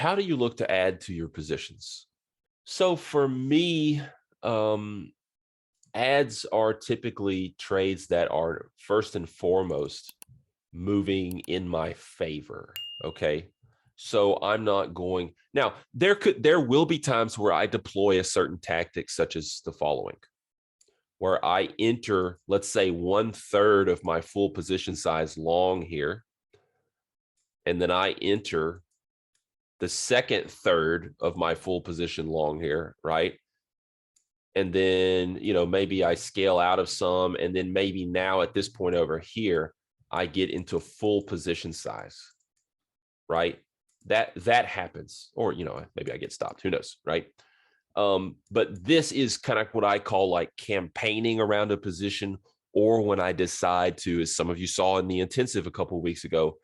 how do you look to add to your positions? So for me, ads are typically trades that are first and foremost moving in my favor. Okay. So I'm not going now, there will be times where I deploy a certain tactic, such as the following, where I enter, let's say, 1/3 of my full position size long here, and then I enter the second third of my full position long here, right? And then, maybe I scale out of some, and then maybe now at this point over here, I get into full position size, right? That happens, or maybe I get stopped. Who knows, right? But this is kind of what I call like campaigning around a position, or when I decide to, as some of you saw in the intensive a couple of weeks ago,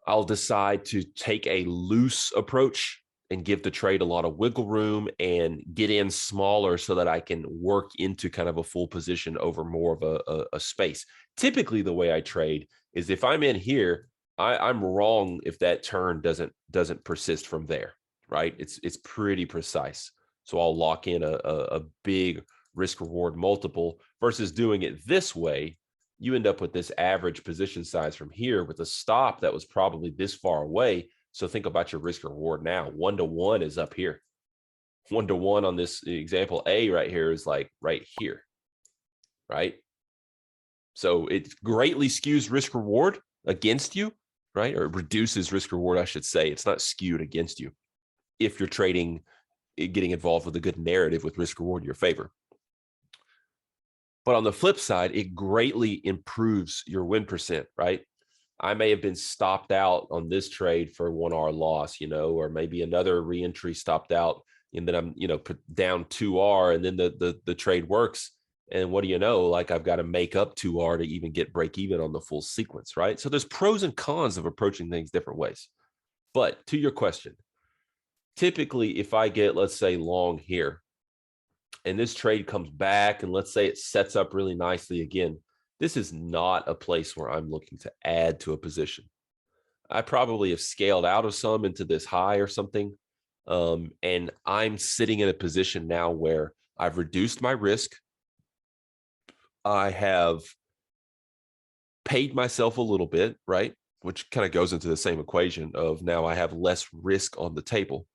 I'll decide to take a loose approach and give the trade a lot of wiggle room and get in smaller so that I can work into kind of a full position over more of a space. Typically, the way I trade is if I'm in here, I'm wrong if that turn doesn't persist from there, right? It's pretty precise. So I'll lock in a big risk reward multiple versus doing it this way. You end up with this average position size from here with a stop that was probably this far away. So think about your risk reward now. 1-to-1 is up here. 1-to-1 on this example A right here is like right here, right? So it greatly skews risk reward against you, right? Or reduces risk reward, I should say. It's not skewed against you if you're trading, getting involved with a good narrative with risk reward in your favor. But on the flip side, it greatly improves your win percent, right? I may have been stopped out on this trade for 1R loss, or maybe another reentry stopped out, and then I'm, down 2R, and then the trade works. And what do you know? Like, I've got to make up 2R to even get break even on the full sequence, right? So there's pros and cons of approaching things different ways. But to your question, typically, if I get, let's say, long here, and this trade comes back, and let's say it sets up really nicely again, this is not a place where I'm looking to add to a position. I probably have scaled out of some into this high or something. And I'm sitting in a position now where I've reduced my risk. I have paid myself a little bit, right? Which kind of goes into the same equation of now I have less risk on the table.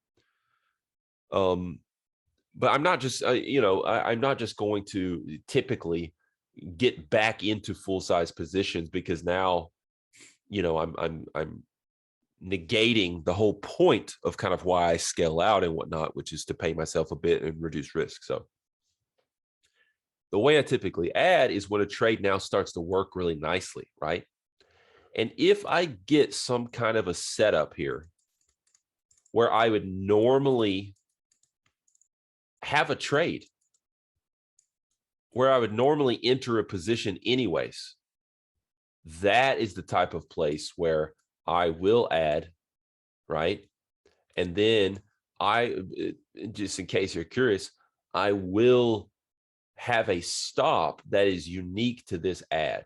But I'm not just, I'm not just going to typically get back into full size positions, because now, I'm negating the whole point of kind of why I scale out and whatnot, which is to pay myself a bit and reduce risk. So the way I typically add is when a trade now starts to work really nicely, right? And if I get some kind of a setup here where I would normally have a trade, where I would normally enter a position anyways, that is the type of place where I will add, right? And then just in case you're curious, I will have a stop that is unique to this ad.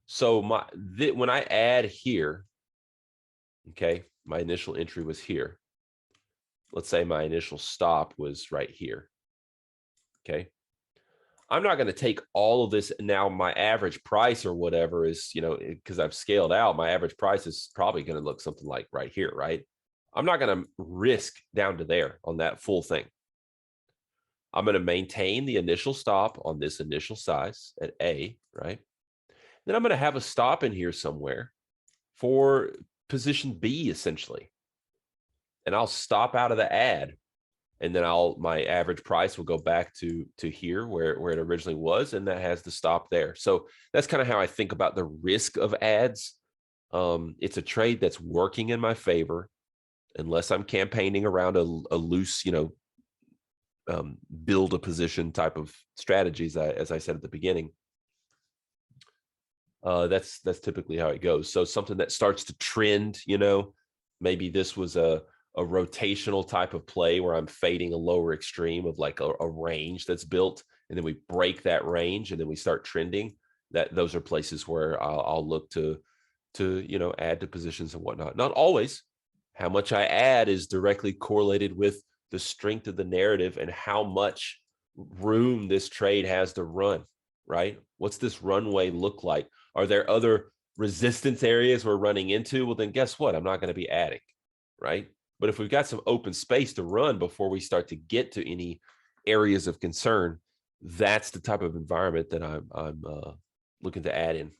So when I add here, okay, my initial entry was here. Let's say my initial stop was right here, okay? I'm not going to take all of this. Now, my average price or whatever is, because I've scaled out, my average price is probably going to look something like right here, right? I'm not going to risk down to there on that full thing. I'm going to maintain the initial stop on this initial size at A, right? Then I'm going to have a stop in here somewhere for position B, essentially. And I'll stop out of the ad. And then my average price will go back to here where it originally was, and that has the stop there. So that's kind of how I think about the risk of ads. It's a trade that's working in my favor, unless I'm campaigning around a loose, build a position type of strategies, as I said at the beginning. That's typically how it goes. So something that starts to trend, maybe this was a rotational type of play where I'm fading a lower extreme of like a range that's built, and then we break that range and then we start trending. Those are places where I'll look to to, add to positions and whatnot. Not always. How much I add is directly correlated with the strength of the narrative and how much room this trade has to run, right? What's this runway look like? Are there other resistance areas we're running into? Well, then guess what? I'm not going to be adding, right? But if we've got some open space to run before we start to get to any areas of concern, that's the type of environment that I'm looking to add in.